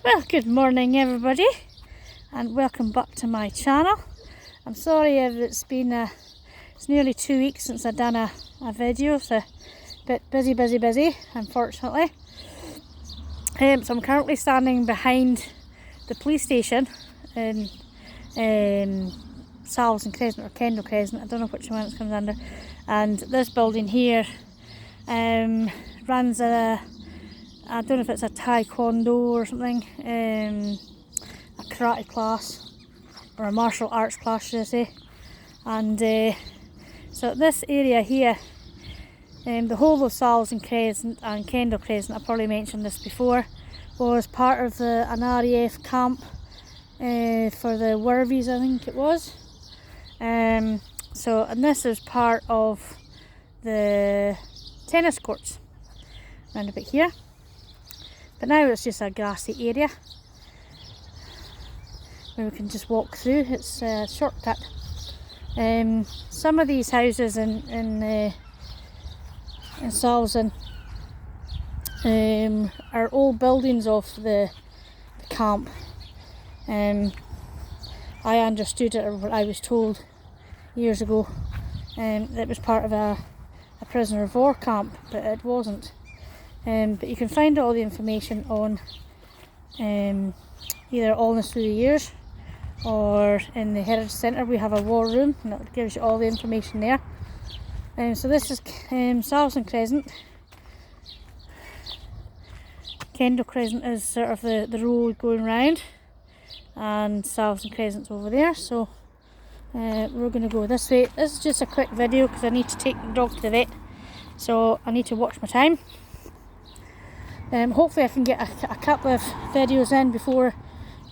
Well, good morning everybody and welcome back to my channel. I'm sorry if it's been it's nearly 2 weeks since I've done a video. It's a bit busy unfortunately. So I'm currently standing behind the police station in Shillinghill Crescent or Kendall Crescent, I don't know which one it comes under, and this building here runs I don't know if it's a taekwondo or something, a karate class or a martial arts class should I say. And so this area here, the whole of Shillinghill Crescent and Kendall Crescent, I probably mentioned this before, was part of an RAF camp for the Wervies, I think it was. And this is part of the tennis courts around about here. But now it's just a grassy area where we can just walk through. It's a shortcut. Some of these houses in Shillinghill are old buildings of the camp. I understood it, or what I was told years ago, that it was part of a prisoner of war camp, but it wasn't. But you can find all the information on either Allness Through the Years or in the Heritage Centre. We have a war room and it gives you all the information there. So this is Shillinghill Crescent. Kendall Crescent is sort of the road going round, and Shillinghill Crescent's over there. So we're going to go this way. This is just a quick video because I need to take the dog to the vet, so I need to watch my time. Hopefully I can get a couple of videos in before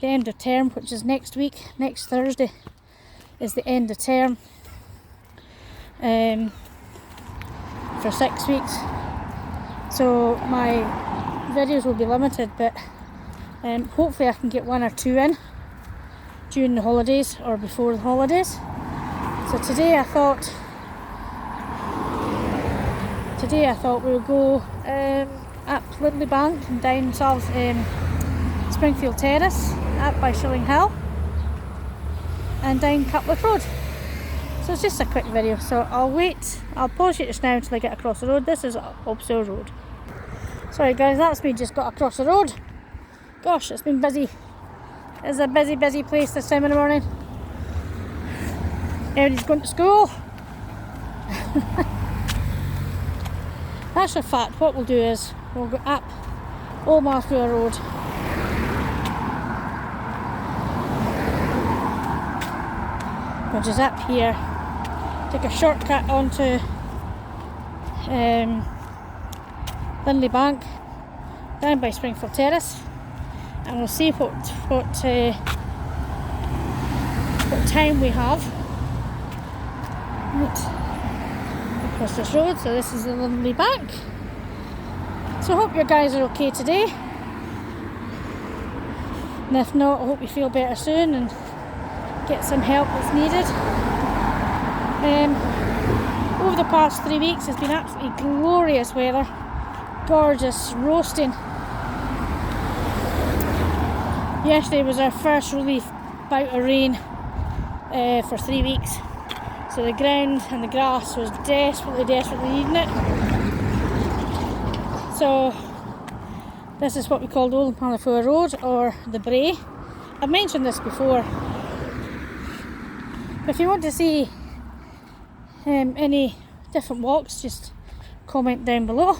the end of term, which is next week. Next Thursday is the end of term for 6 weeks. So my videos will be limited, but hopefully I can get 1 or 2 in during the holidays or before the holidays. So today I thought we would go up Lindley Bank and down South Springfield Terrace, up by Shillinghill and down Cutliff Road. So it's just a quick video, so I'll pause it just now until I get across the road. This is Opsell Road. Sorry guys, that's me just got across the road. Gosh, it's been busy. It's a busy place this time in the morning. Everybody's going to school. That's a fact. What we'll do is we'll go up Old Marthfield Road, which is up here. Take a shortcut onto Lindley Bank, down by Springfield Terrace, and we'll see what time we have across this road. So this is the Lindley Bank. So I hope you guys are okay today, and if not, I hope you feel better soon and get some help that's needed. Over the past 3 weeks it's been absolutely glorious weather, gorgeous, roasting. Yesterday was our first really bout of rain for 3 weeks, so the ground and the grass was desperately needing it. So this is what we call Old Marthfield Road, or the Bray. I've mentioned this before. If you want to see any different walks, just comment down below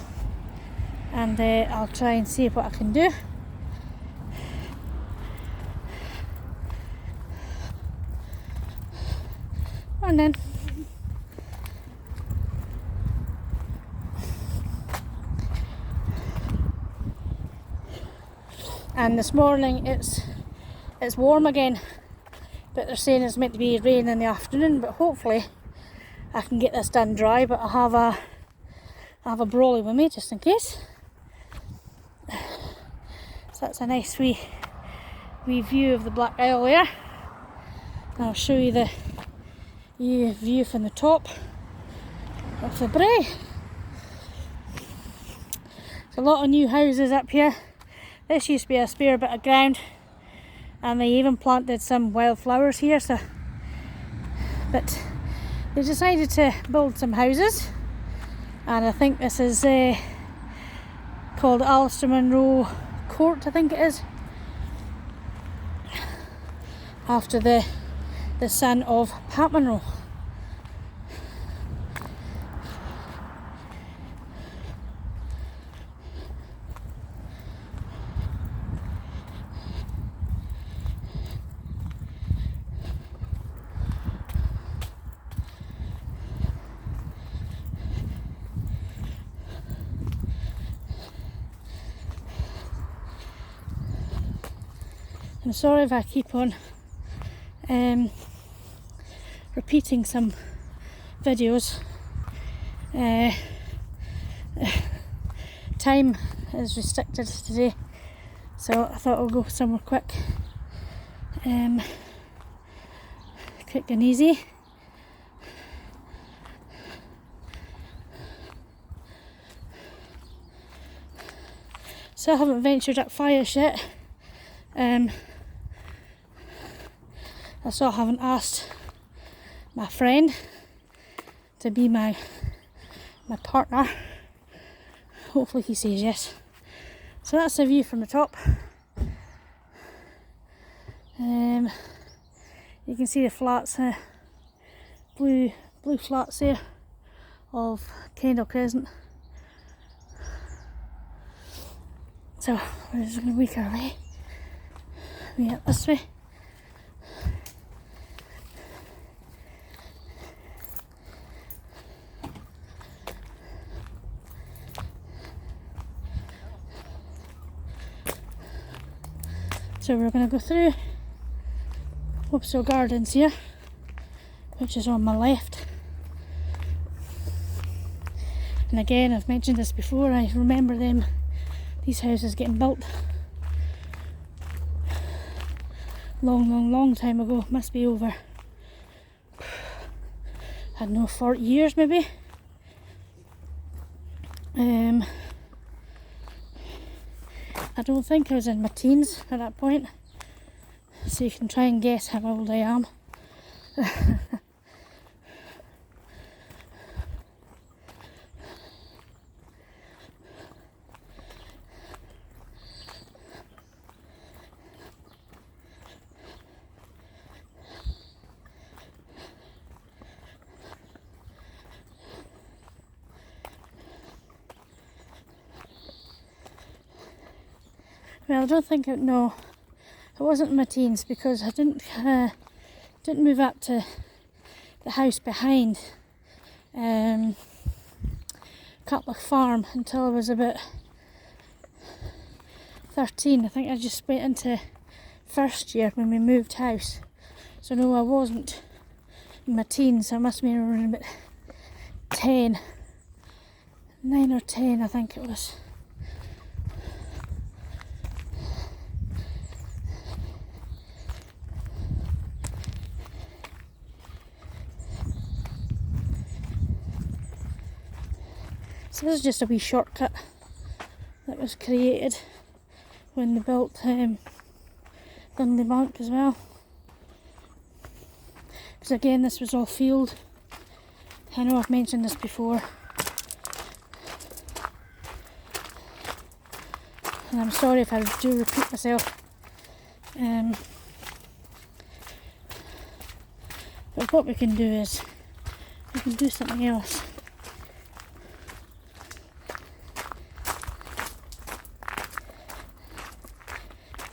and I'll try and see what I can do. And then this morning it's warm again, but they're saying it's meant to be rain in the afternoon, but hopefully I can get this done dry. But I have a brolly with me just in case. So that's a nice wee view of the Black Isle there. And I'll show you the view from the top of the Bray. There's a lot of new houses up here. This used to be a spare bit of ground, and they even planted some wildflowers here. So, but they decided to build some houses, and I think this is called Alistair Munro Court, I think it is, after the son of Pat Munro. I'm sorry if I keep on repeating some videos. Time is restricted today, so I thought I'll go somewhere quick and easy. So I haven't ventured up fires yet. I still haven't asked my friend to be my partner. Hopefully he says yes. So that's the view from the top. You can see the flats, blue flats there of Kendall Crescent. So we're just going to make our way up this way. So we're going to go through Hopesville Gardens here, which is on my left. And again, I've mentioned this before, I remember these houses getting built long time ago. Must be over, I don't know, 40 years maybe. I don't think I was in my teens at that point, so you can try and guess how old I am. Well, I don't think it wasn't in my teens, because I didn't move up to the house behind Catlock Farm until I was about 13. I think I just went into first year when we moved house. So no, I wasn't in my teens. I must have been around about 10, 9 or 10 I think it was. So this is just a wee shortcut that was created when they built Dundee Bank as well. Because again, this was all field. I know I've mentioned this before, and I'm sorry if I do repeat myself. But what we can do is we can do something else.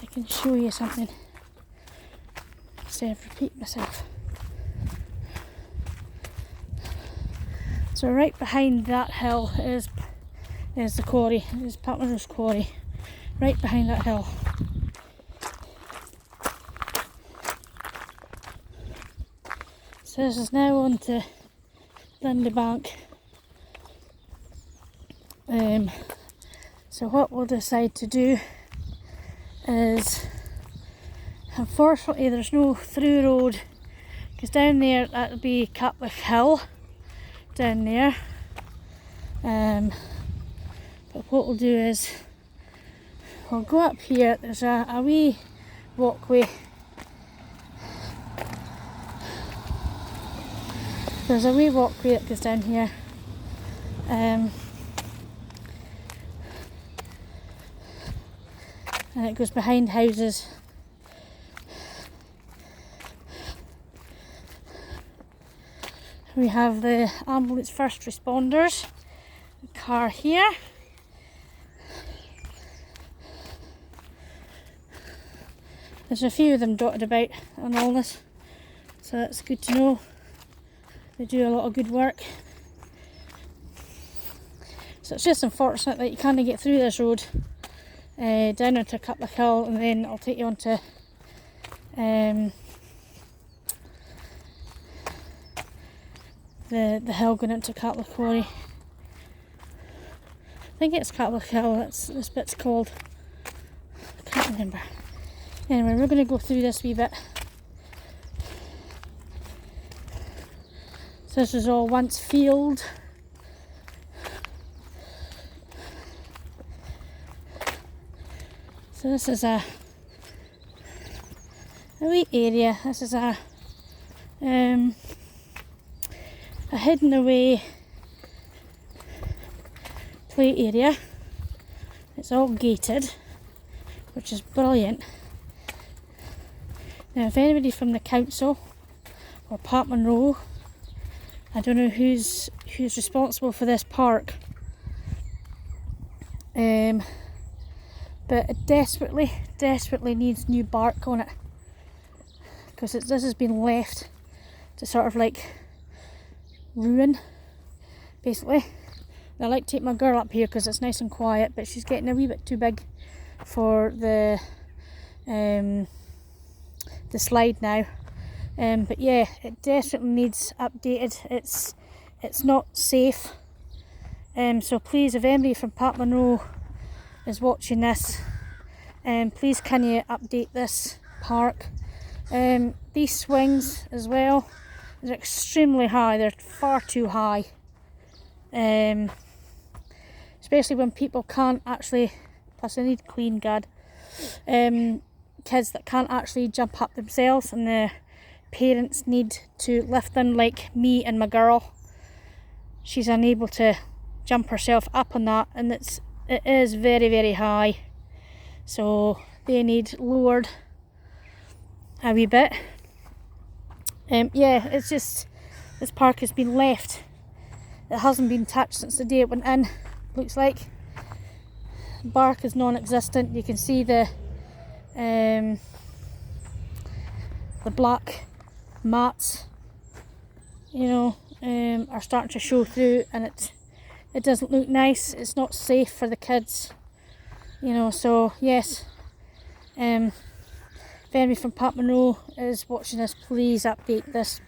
I can show you something instead of repeating myself. So right behind that hill is the quarry, is Pat Munro's quarry, right behind that hill. So this is now on to Dundee Bank. So what we'll decide to do is, unfortunately there's no through road, because down there that'll be Catlock Hill down there. But what we'll do is we'll go up here. There's a wee walkway. There's a wee walkway that goes down here. And it goes behind houses. We have the ambulance first responders car here. There's a few of them dotted about on all this, so that's good to know. They do a lot of good work. So it's just unfortunate that you can't get through this road down onto Shillinghill, and then I'll take you onto the hill going into Cattle Quarry. I think it's Shillinghill, that's this bit's called. I can't remember. Anyway, we're going to go through this wee bit. So this was all once field. So this is a wee area. This is a hidden away play area. It's all gated, which is brilliant. Now, if anybody from the council or Park Monroe, I don't know who's responsible for this park, but it desperately needs new bark on it, because this has been left to sort of like ruin, basically. I like to take my girl up here because it's nice and quiet, but she's getting a wee bit too big for the slide now. But yeah, it desperately needs updated. It's not safe. So please, if anybody from Park Monroe is watching this, please can you update this park. These swings as well, they're extremely high. They're far too high. Especially when people can't actually, plus they need clean guard. Kids that can't actually jump up themselves, and the parents need to lift them, like me and my girl. She's unable to jump herself up on that, and it is very high, so they need lowered a wee bit. Yeah, it's just, this park has been left. It hasn't been touched since the day it went in, looks like. Bark is non-existent. You can see the black mats, you know, are starting to show through, and it doesn't look nice. It's not safe for the kids, you know. So yes, if anybody from Park Monroe is watching this, please update this,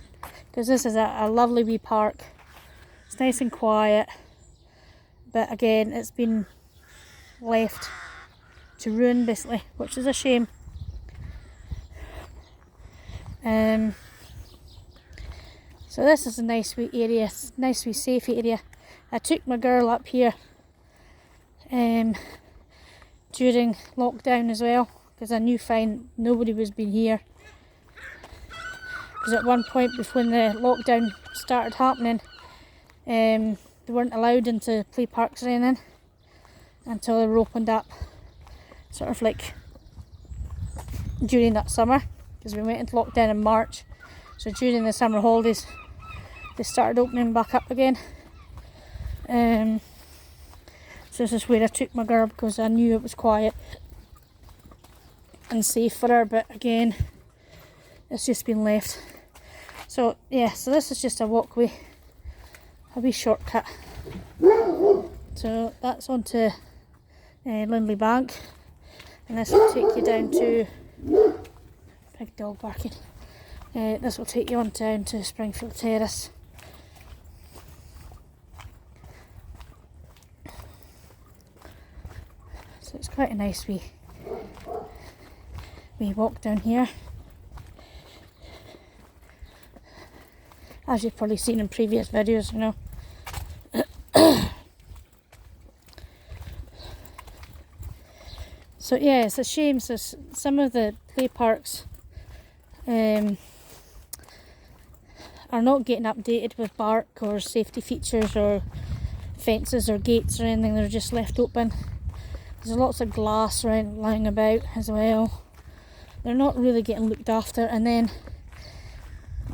because this is a lovely wee park. It's nice and quiet, but again, it's been left to ruin, basically, which is a shame. So this is a nice wee area, nice wee safe area. I took my girl up here during lockdown as well, because I knew fine nobody was been here. Because at one point, when the lockdown started happening, they weren't allowed into play parks or anything until they were opened up, sort of like during that summer, because we went into lockdown in March. So during the summer holidays, they started opening back up again. So this is where I took my girl, because I knew it was quiet and safe for her, but again, it's just been left. So yeah, so this is just a walkway, a wee shortcut. So that's onto Lindley Bank, and this will take you down to, big dog barking, this will take you on down to Springfield Terrace. So it's quite a nice wee walk down here, as you've probably seen in previous videos, you know. So yeah, it's a shame. So some of the play parks are not getting updated with bark or safety features or fences or gates or anything. They're just left open. There's lots of glass lying about as well. They're not really getting looked after. And then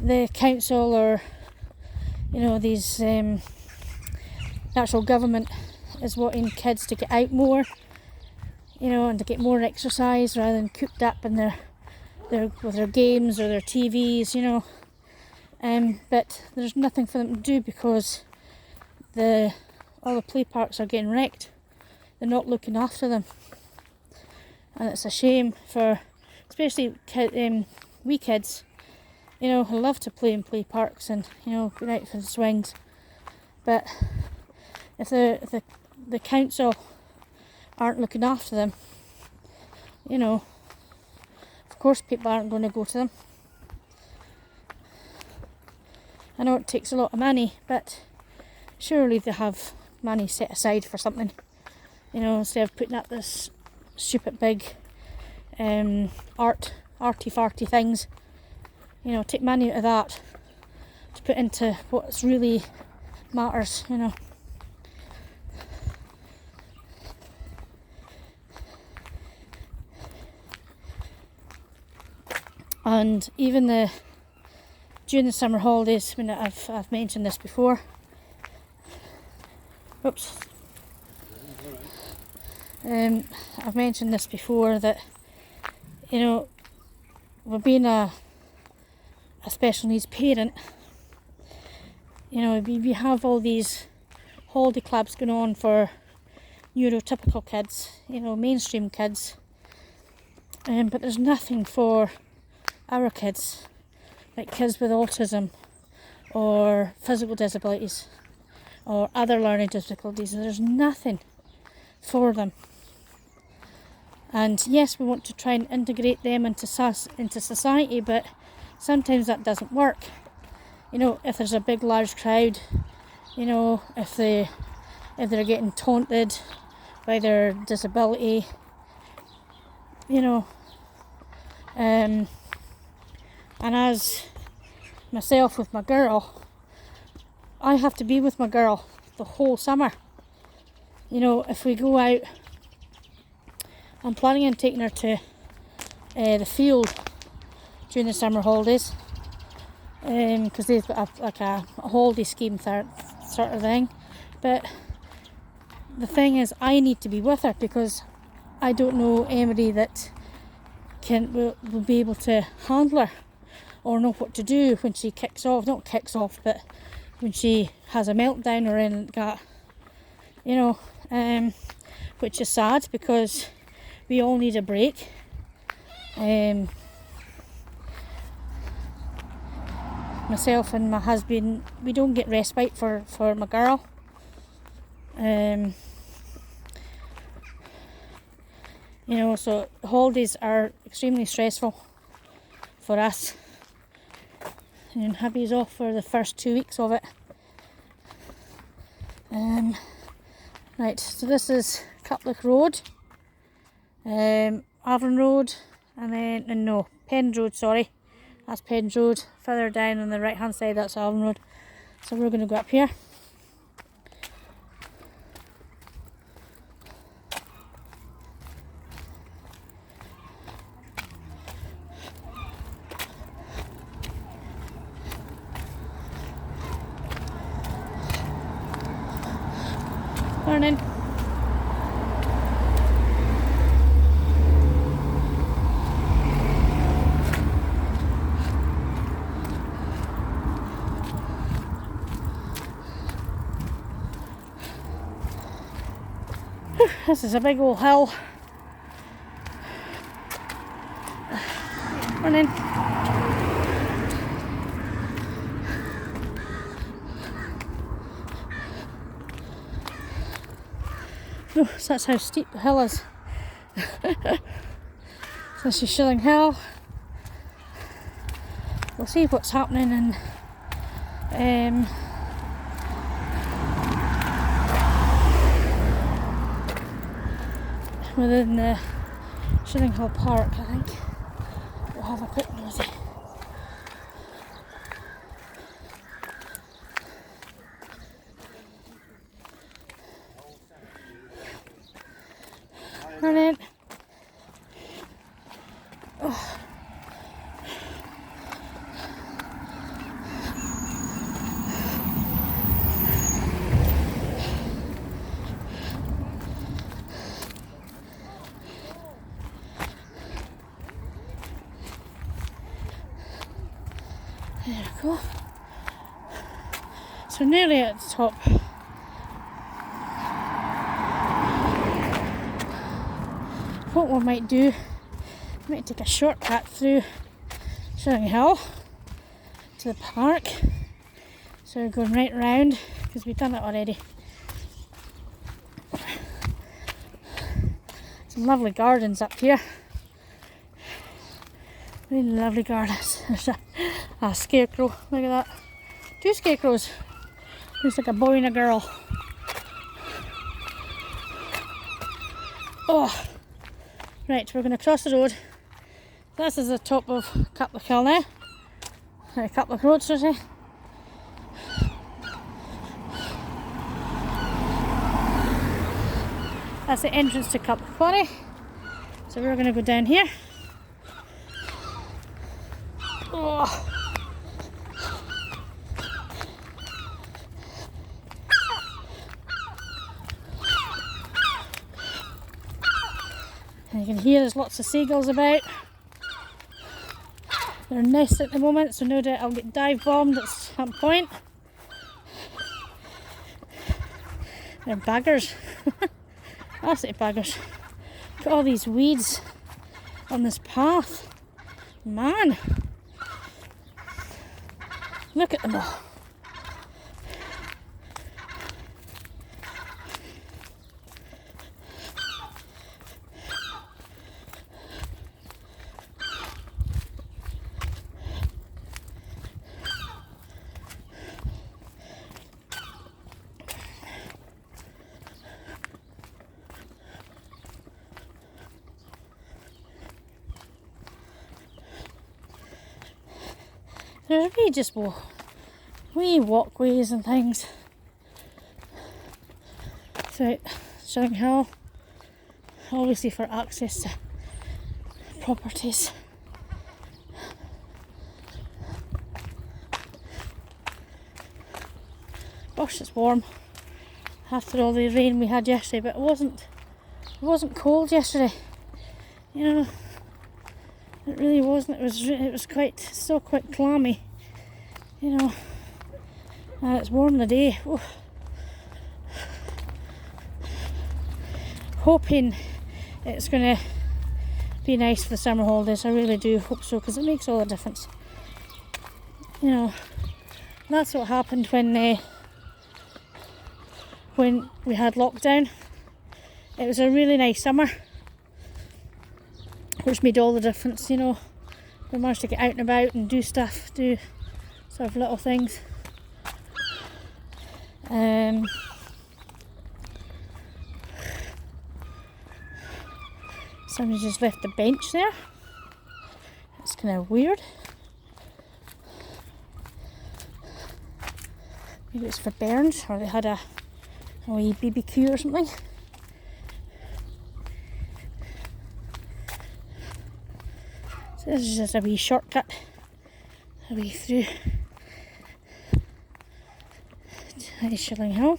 the council or these actual government is wanting kids to get out more, and to get more exercise rather than cooped up in their with their games or their TVs, but there's nothing for them to do because all the play parks are getting wrecked. They're not looking after them, and it's a shame for especially wee kids, who love to play in play parks and go out for the swings. But if the council aren't looking after them, of course people aren't going to go to them. I know it takes a lot of money, but surely they have money set aside for something, instead of putting up this stupid big arty-farty things. Take money out of that to put into what's really matters, And even during the summer holidays, when I've mentioned this before. Oops. I've mentioned this before that we're being a special needs parent. We have all these holiday clubs going on for neurotypical kids, mainstream kids, but there's nothing for our kids, like kids with autism or physical disabilities or other learning difficulties. There's nothing for them. And yes, we want to try and integrate them into society, but sometimes that doesn't work. If there's a big large crowd, if they're getting taunted by their disability, and as myself with my girl, I have to be with my girl the whole summer. If we go out, I'm planning on taking her to the field during the summer holidays, because they've got a holiday scheme sort of thing. But the thing is, I need to be with her because I don't know anybody that will be able to handle her or know what to do when she but when she has a meltdown or anything like that, which is sad because we all need a break. Myself and my husband, we don't get respite for my girl. So holidays are extremely stressful for us. And hubby's off for the first 2 weeks of it. Right, so this is Cutlick Road, Avon Road, and then, Penn Road, sorry. That's Penn Road. Further down on the right hand side, that's Avon Road. So we're going to go up here. Morning. This is a big old hill. Morning. Oh, so that's how steep the hill is. This is Shillinghill. We'll see what's happening in within Shillinghill Park, I think. We'll have a quick nosy. Morning. Oh. There we go. So nearly at the top. What we might do, we might take a shortcut through Shillinghill to the park. So we're going right round because we've done it already. Some lovely gardens up here. Really lovely gardens. There's a scarecrow, look at that. 2 scarecrows. Looks like a boy and a girl. Oh, right, we're going to cross the road. This is the top of Shillinghill now. A couple of roads, should I say. That's the entrance to Quarry. So we're going to go down here. Oh. And you can hear there's lots of seagulls about. They're nesting at the moment, so no doubt I'll get dive bombed at some point. They're baggers. Absolutely baggers. Look at all these weeds on this path. Man. Look at them all. There's really just wee walkways and things throughout Shillinghill, obviously for access to properties. Gosh, it's warm after all the rain we had yesterday, but it wasn't cold yesterday. You know, it really wasn't. It was still quite clammy. You know, and it's warm today. Ooh. Hoping it's going to be nice for the summer holidays. I really do hope so, because it makes all the difference. You know, that's what happened when we had lockdown. It was a really nice summer, which made all the difference. You know, we managed to get out and about and do stuff, do sort of little things. Somebody just left the bench there. That's kind of weird. Maybe it's for bairns, or they had a wee BBQ or something. So this is just a wee shortcut, a wee through to Shillinghill.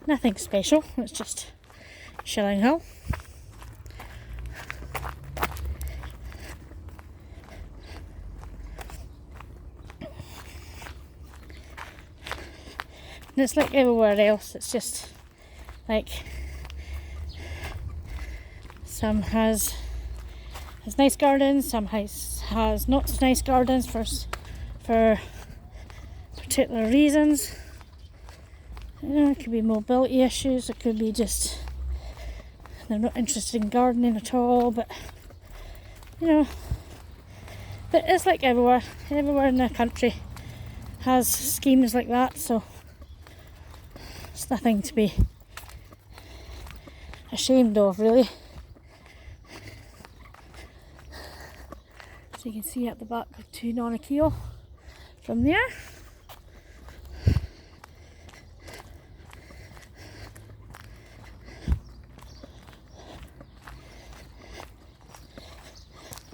Nothing special, it's just Shillinghill. And it's like everywhere else, it's just like some has nice gardens, some has not so nice gardens for particular reasons. You know, it could be mobility issues, it could be just they're not interested in gardening at all, but you know, but it's like everywhere in the country has schemes like that, so it's nothing to be ashamed of, really. So you can see at the back to Nonakeel from there.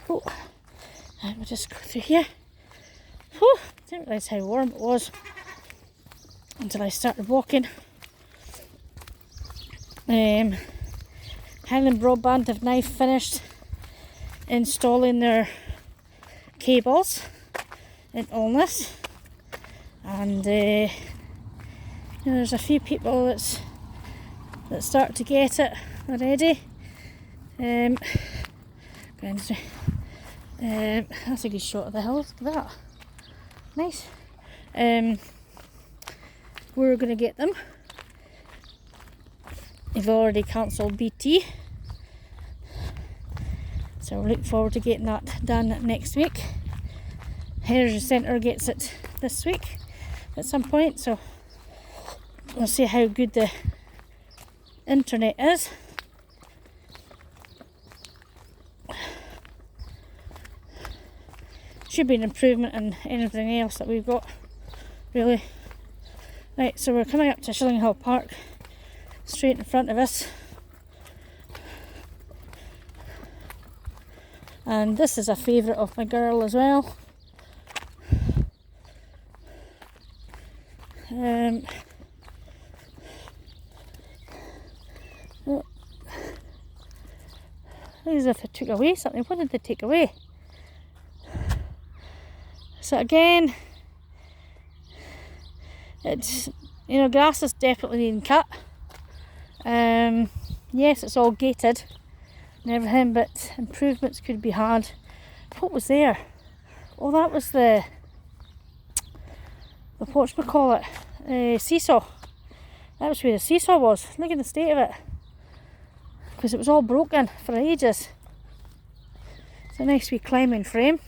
Oh, and we'll just go through here. Whew, didn't realise how warm it was until I started walking. Highland Broadband have now finished installing their cables in Alness, and there's a few people that start to get it already. That's a good shot of the hills. Look at that, nice. We're going to get them. They've already cancelled BT, so we look forward to getting that done next week. Heritage Centre gets it this week at some point, so we'll see how good the internet is. Should be an improvement in anything else that we've got, really. Right, so we're coming up to Shillinghill Park, straight in front of us. And this is a favourite of my girl as well. As if I took away something. What did they take away? So again, it's, grass is definitely needing cut. Yes, it's all gated and everything, but improvements could be had. What was there? Oh, that was the whatchamacallit, seesaw. That was where the seesaw was. Look at the state of it, because it was all broken for ages. It's a nice wee climbing frame.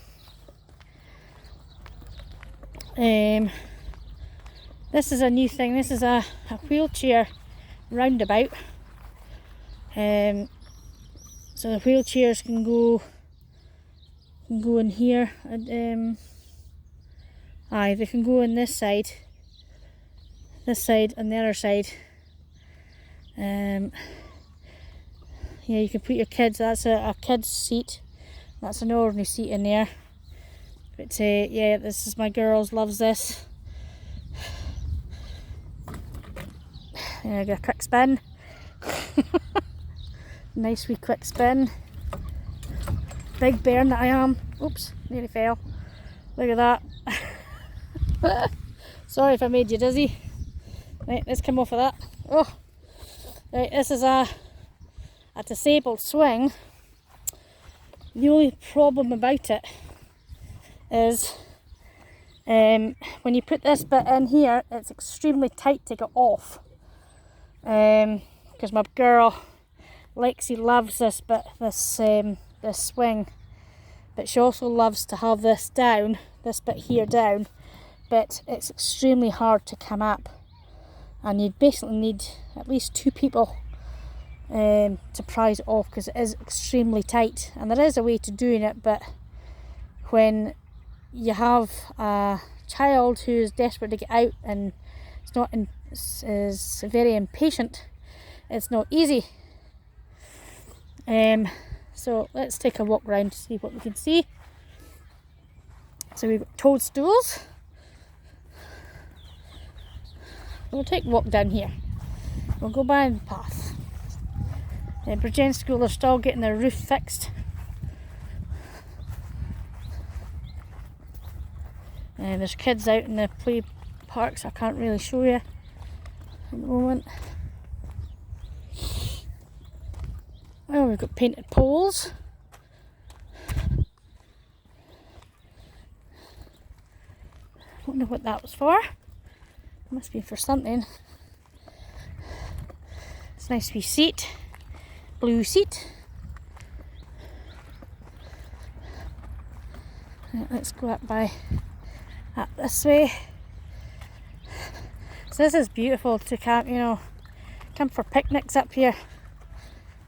This is a new thing. This is a wheelchair roundabout. So the wheelchairs can go in here. And, they can go on this side, and the other side. Yeah, you can put your kids. That's a kid's seat. That's an ordinary seat in there. But yeah, this is my girls. Loves this. Yeah, I got a quick spin. Nice wee quick spin. Big bairn that I am. Oops, nearly fell. Look at that. Sorry if I made you dizzy. Right, let's come off of that. Oh, right, this is a disabled swing. The only problem about it is when you put this bit in here, it's extremely tight to get off. Because my girl Lexi loves this bit, this swing, but she also loves to have this down, this bit here down, but it's extremely hard to come up, and you basically need at least 2 people to prise it off, because it is extremely tight. And there is a way to doing it, but when you have a child who is desperate to get out and is very impatient, it's not easy. So let's take a walk around to see what we can see. So we've got toadstools. We'll take a walk down here. We'll go by the path. Bridgend School are still getting their roof fixed. There's kids out in the play parks. I can't really show you at the moment. Oh, we've got painted poles. Wonder what that was for. Must be for something. It's a nice wee seat. Blue seat. Right, let's go up this way. So this is beautiful to camp, come for picnics up here.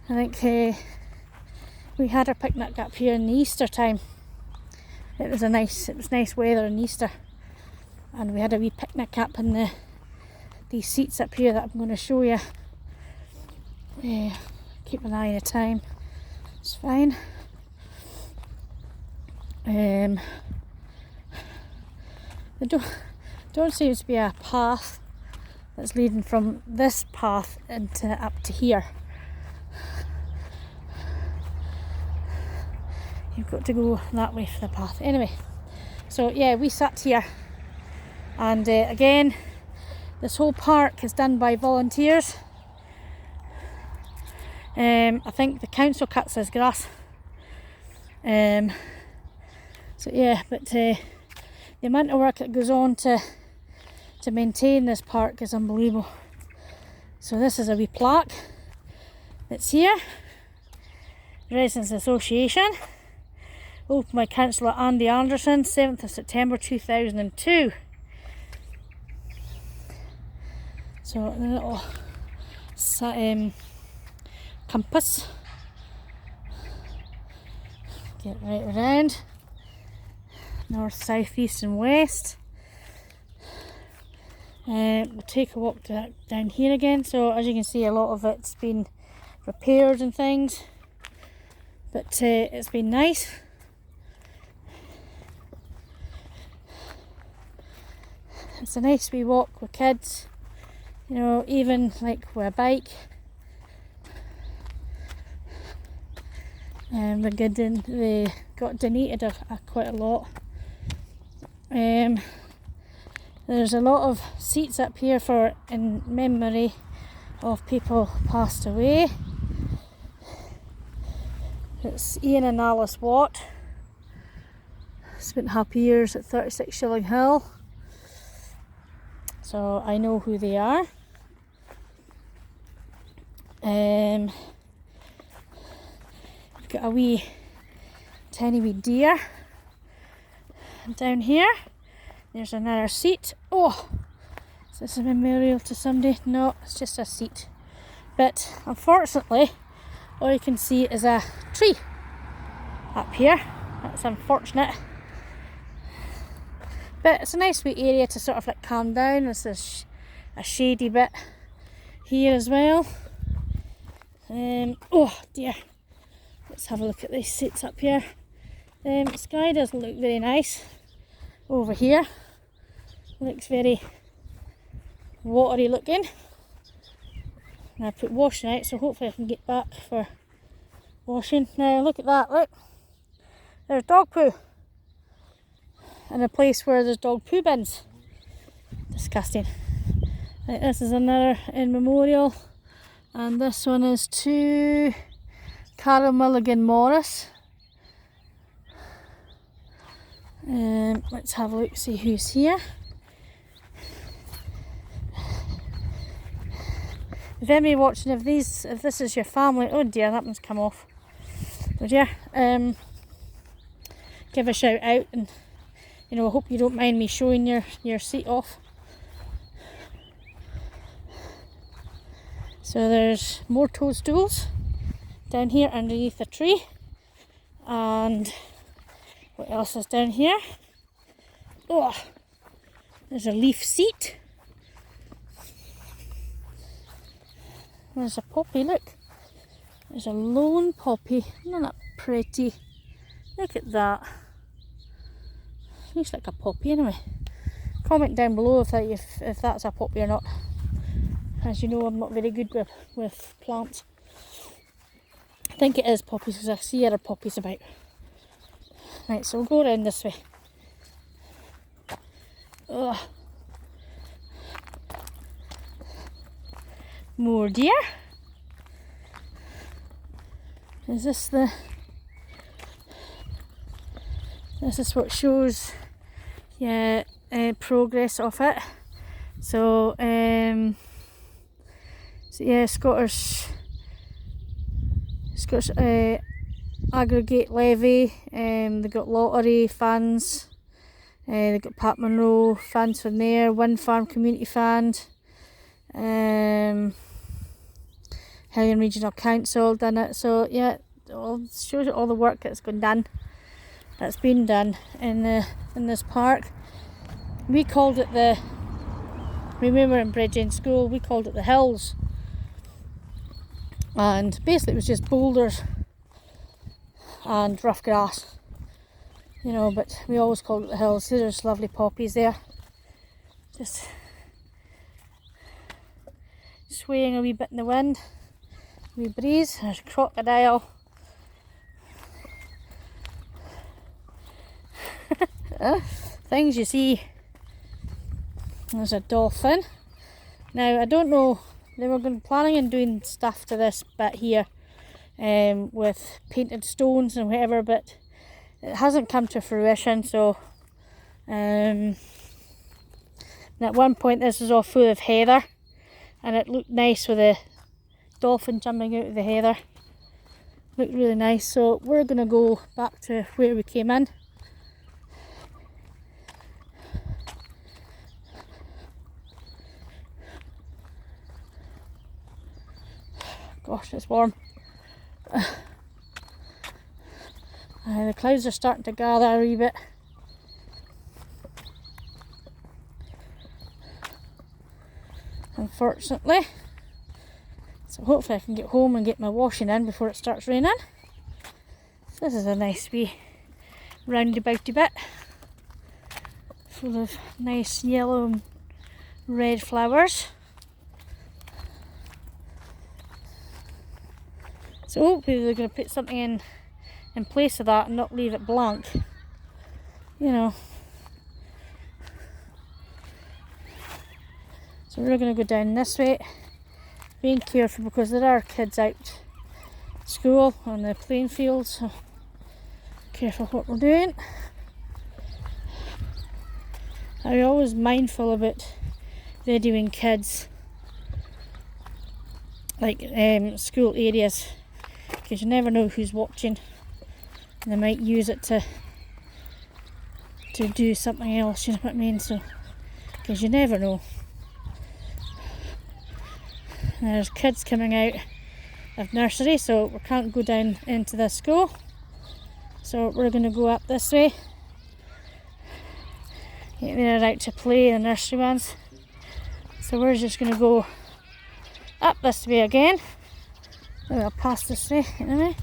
I think we had our picnic up here in the Easter time. it was nice weather in Easter, and we had a wee picnic up in these seats up here that I'm going to show you. Keep an eye on the time, it's fine. There don't seem to be a path that's leading from this path into up to here. You've got to go that way for the path. Anyway, so yeah, we sat here, and again, this whole park is done by volunteers. I think the council cuts this grass. So yeah, but the amount of work that goes on to maintain this park is unbelievable. So this is a wee plaque that's here. Residents Association, opened by Councillor Andy Anderson, 7th of September 2002. So the little compass. Get right around. North, south, east and west. We'll take a walk down here again. So as you can see, a lot of it's been repaired and things, but it's been nice. It's a nice wee walk with kids, you know, even like with a bike. And they got donated quite a lot. There's a lot of seats up here in memory of people passed away. It's Ian and Alice Watt. Spent happy years at 36 Shillinghill. So I know who they are. We've got a wee tiny wee deer down here. There's another seat. Oh, is this a memorial to somebody? No, it's just a seat. But unfortunately, all you can see is a tree up here. That's unfortunate. But it's a nice wee area to sort of like calm down. There's a shady bit here as well. Oh dear. Let's have a look at these seats up here. The sky doesn't look very nice over here. Looks very watery looking. And I put washing out, so hopefully I can get back for washing. Now look at that, look. There's dog poo. In a place where there's dog poo bins. Disgusting. Right, this is another in memorial. And this one is to Carol Milligan Morris. Let's have a look, see who's here. If anybody watching, if this is your family, oh dear, that one's come off. Oh dear. Give a shout out, and you know, I hope you don't mind me showing your seat off. So there's more toadstools down here underneath the tree. And what else is down here? Oh, there's a leaf seat. There's a poppy, look. There's a lone poppy. Isn't that pretty? Look at that. Looks like a poppy anyway. Comment down below if that's a poppy or not. As you know, I'm not very good with plants. I think it is poppies because I see other poppies about. Right, so we'll go around this way. Ugh. More deer. Is this the... This is what shows progress of it. So, yeah, Scottish aggregate levy. They've got lottery funds. They've got Pat Monroe funds from there. Wind Farm Community Fund. Hillion Regional Council done it. So yeah, it shows you all the work that's been done. that's been done in this park. We called it when we were in Bridgend School, we called it the Hills. And basically it was just boulders and rough grass, you know, but we always called it the Hills. See, there's lovely poppies there, just swaying a wee bit in the wind, a wee breeze. There's a crocodile. Things you see. There's a dolphin. Now I don't know, they were planning on doing stuff to this bit here with painted stones and whatever, but it hasn't come to fruition. So and at one point this was all full of heather, and it looked nice with a dolphin jumping out of the heather. Looked really nice. So we're going to go back to where we came in. Gosh, it's warm. The clouds are starting to gather a wee bit. Unfortunately. So hopefully I can get home and get my washing in before it starts raining. So this is a nice wee roundabouty bit, full of nice yellow and red flowers. So hopefully they're going to put something in place of that and not leave it blank, you know. So we're going to go down this way, being careful because there are kids out at school on the playing field, so careful what we're doing. I'm always mindful about videoing kids, like school areas, because you never know who's watching, and they might use it to do something else, you know what I mean? So, because you never know. And there's kids coming out of nursery, so we can't go down into this school, so we're going to go up this way. They're out to play, the nursery ones, so we're just going to go up this way again. I'll pass this way anyway.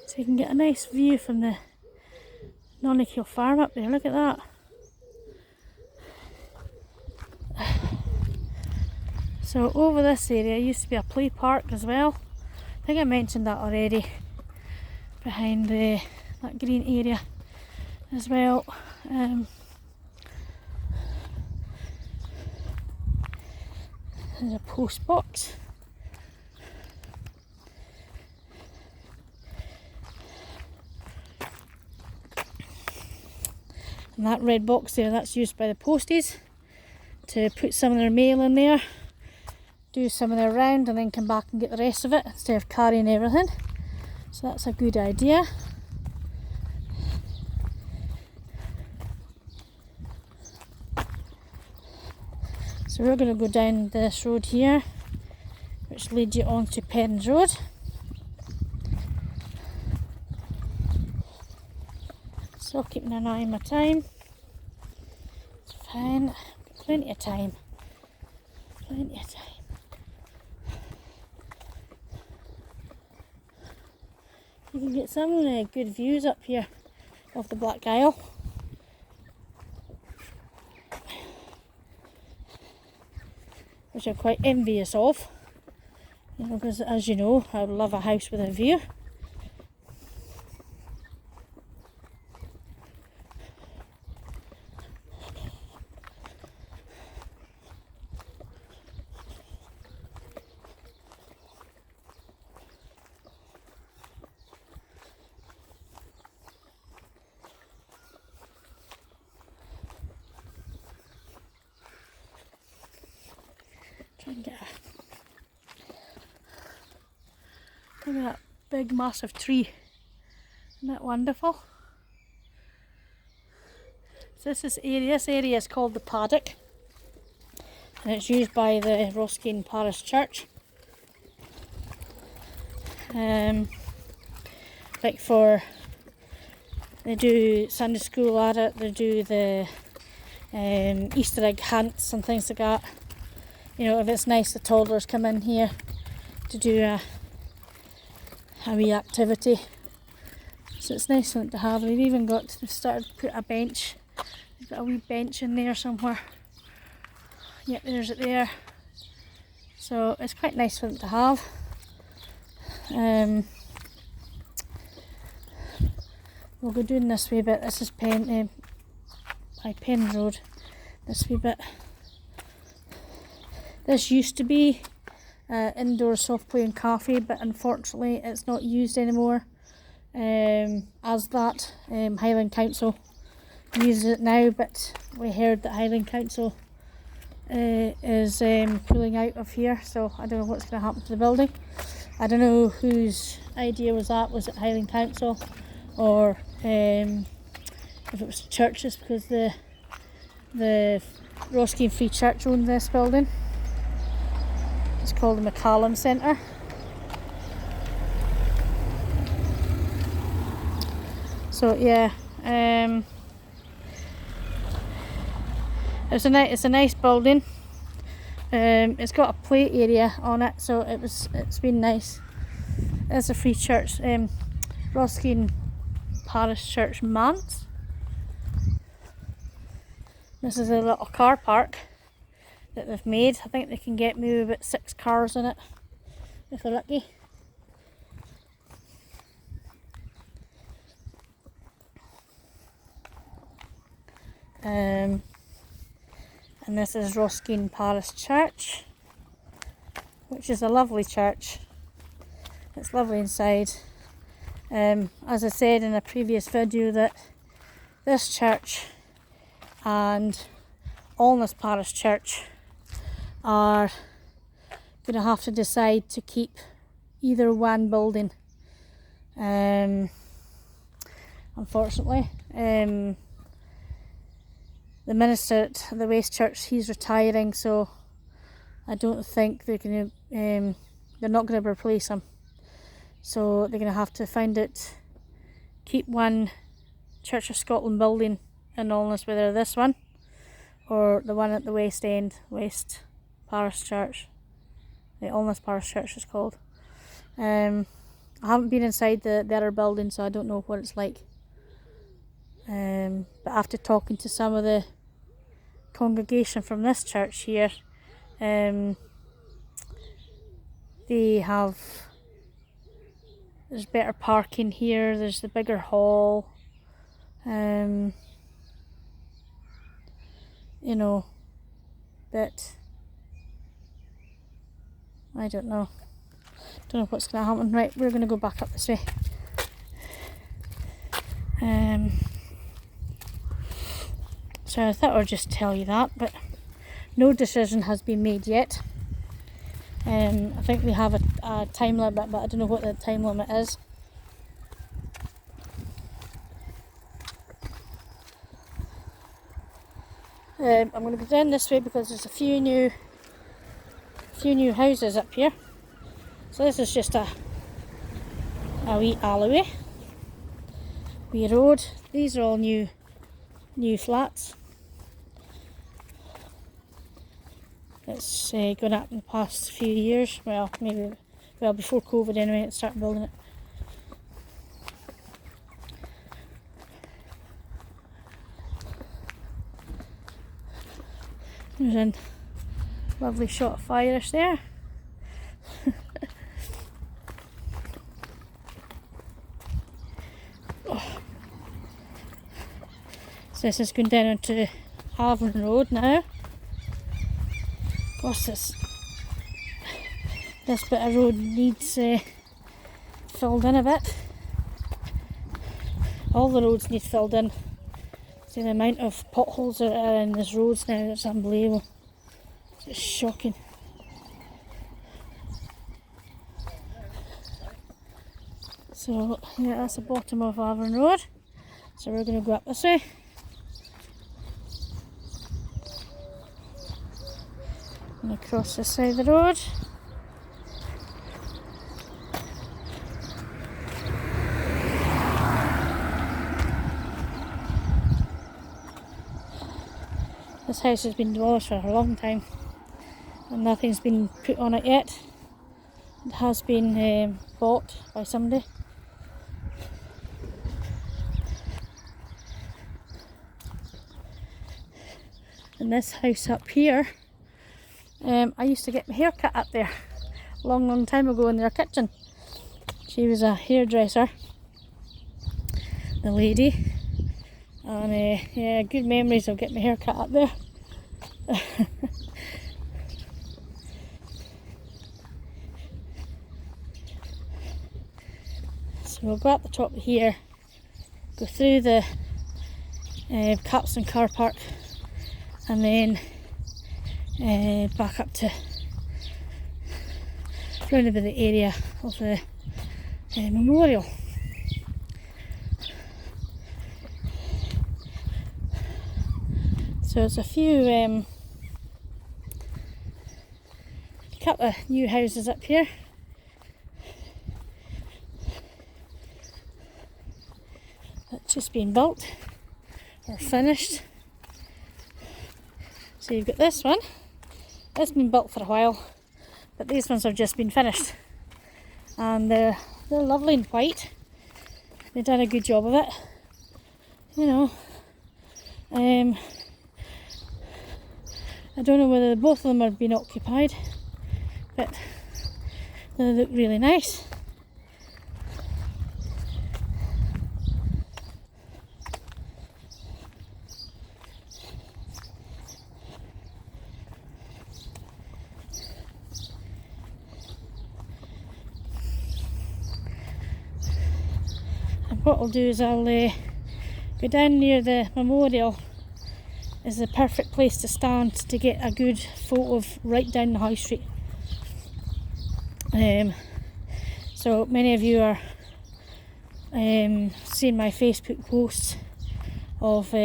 So you can get a nice view from the Shillinghill farm up there, look at that. So over this area used to be a play park as well. I think I mentioned that already. Behind that green area as well. There's a post box. And that red box there, that's used by the posties to put some of their mail in there, do some of their round and then come back and get the rest of it instead of carrying everything. So that's a good idea. So we're going to go down this road here, which leads you on to Penn's Road. Still keeping an eye on my time. It's fine. Got plenty of time. Plenty of time. You can get some good views up here of the Black Isle. Which I'm quite envious of. You know, because as you know, I would love a house with a view. Look at that big massive tree. Isn't that wonderful? So this area is called the Paddock, and it's used by the Roskeen Parish Church. Like they do Sunday school at it, they do the Easter egg hunts and things like that. You know, if it's nice, the toddlers come in here to do a wee activity. So it's nice one to have. They've even started to put a bench. They've got a wee bench in there somewhere. Yep, there's it there. So it's quite nice for them to have. We'll go doing this wee bit. This is Penn Road. This wee bit. This used to be indoor soft play and cafe, but unfortunately it's not used anymore as that. Highland Council uses it now, but we heard that Highland Council is pulling out of here, so I don't know what's going to happen to the building. I don't know whose idea was that. Was it Highland Council, or if it was the churches, because the Roskeen Free Church owned this building. It's called the McCallum Centre. So yeah, it's a nice building. It's got a play area on it, so it's been nice. It's a free church, Roskeen Parish Church Manse. This is a little car park that they've made. I think they can get maybe about 6 cars in it if they're lucky. And this is Roskeen Parish Church, which is a lovely church. It's lovely inside. As I said in a previous video, that this church and Alness Parish Church are going to have to decide to keep either one building. Unfortunately, the minister at the West Church, he's retiring, so I don't think they're going to. They're not going to replace him. So they're going to have to keep one Church of Scotland building in Alness, whether this one or the one at the West End, West Parish Church. The Alness Parish Church is called. I haven't been inside the other building, so I don't know what it's like. But after talking to some of the congregation from this church here, there's better parking here, there's the bigger hall, you know, but I don't know what's going to happen. Right, we're going to go back up this way. So I thought I'd just tell you that, but no decision has been made yet. I think we have a time limit, but I don't know what the time limit is. I'm going to go down this way because there's a few new houses up here. So this is just a wee alleyway, wee road. These are all new flats. It's gone up in the past few years. Well, before COVID anyway, it started building it. There's a lovely shot of Irish there. So this is going down onto Avon Road now. Gosh, this bit of road needs filled in a bit. All the roads need filled in. See the amount of potholes that are in these roads now, it's unbelievable. It's shocking. So yeah, that's the bottom of Avon Road. So we're going to go up this way. And across this side of the road. This house has been demolished for a long time and nothing's been put on it yet. It has been bought by somebody. And this house up here, I used to get my hair cut up there a long time ago in their kitchen. She was a hairdresser, the lady. And yeah, good memories of getting my hair cut up there. So we'll go up the top of here, go through the Capstan car park, and then back up to round about the area of the memorial. So there's a few couple of new houses up here. That's just been built or finished. So you've got this one. It's been built for a while, but these ones have just been finished, and they're lovely and white. They've done a good job of it, you know. I don't know whether both of them are being occupied, but they look really nice. And what I'll do is I'll go down near the memorial. Is the perfect place to stand to get a good photo of right down the high street. So many of you are seeing my Facebook posts of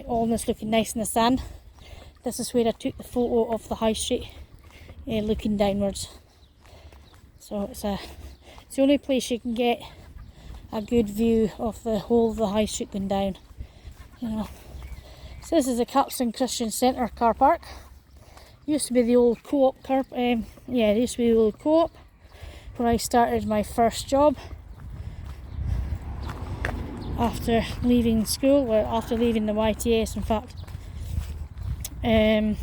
almost looking nice in the sun. This is where I took the photo of the high street looking downwards. So it's the only place you can get a good view of the whole of the high street going down, you know. So this is the Capstan Christian Centre car park. Used to be the old co-op car. It used to be the old co-op where I started my first job after leaving school, or after leaving the YTS, in fact. And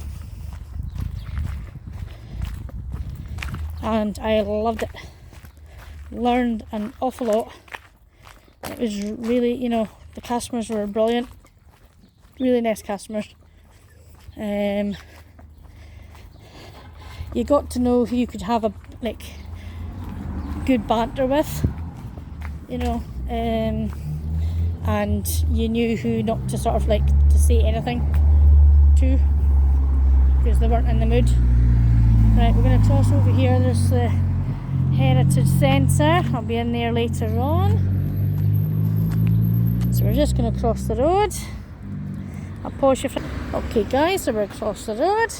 I loved it. Learned an awful lot. It was really, you know, the customers were brilliant, really nice customers. You got to know who you could have a good banter with, you know, and you knew who not to sort of to say anything to, because they weren't in the mood. Right, we're going to cross over here. There's the Heritage Centre. I'll be in there later on. So we're just going to cross the road. I'll pause you for... Okay guys, so we're across the road.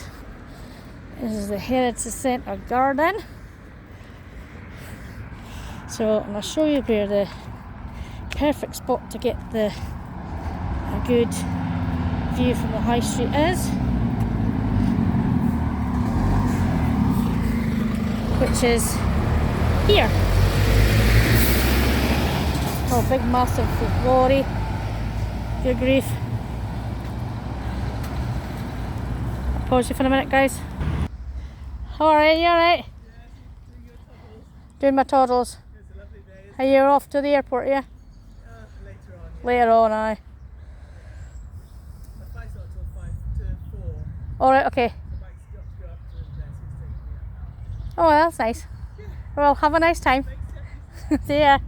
This is the Heritage Centre garden. So I'll show you where the perfect spot to get a good view from the high street is. Which is here. Oh, big massive lorry. Good grief. I'll pause you for a minute, guys. Alright, you alright? Yeah, doing my toddles. It's a lovely day. Are you off to the airport, yeah? Later on. Later on, aye. My flight's not until 5 to 4. Alright, okay. The bike's got to go up to there, so he's taking me out. Oh, well, that's nice. Yeah. Well, have a nice time. Thanks, yeah. See ya.